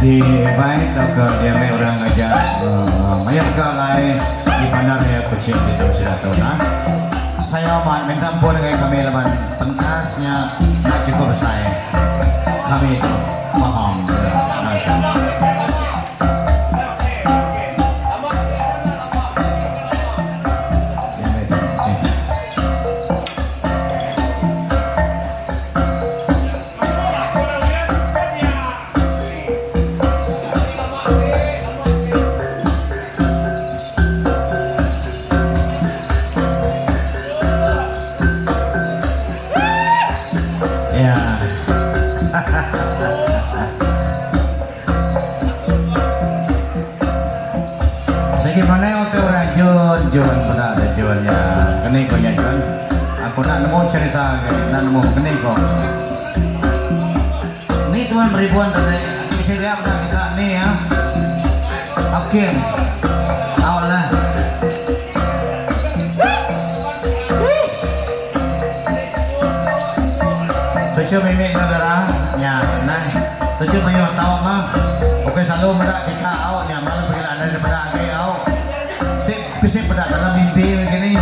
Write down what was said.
di baik ke dia orang aja banyak kali di bandar ya kucing gitu sudah tahu nah saya minta ampun dengan kami leban pentasnya tak cukup saya kami itu paham gimana waktu orang Jun pada ada Junnya kini kok Jun aku nak nemu cerita nak nemu kini kok ini tuan ribuan tadi bisa lihat dah kita nih ya oke awalnya tujuh mimik saudara ya nah tujuh mayu tahu mah oke selalu merah kita awaknya malam pergi ada daripada agi awak bisa pada dalam mimpi begini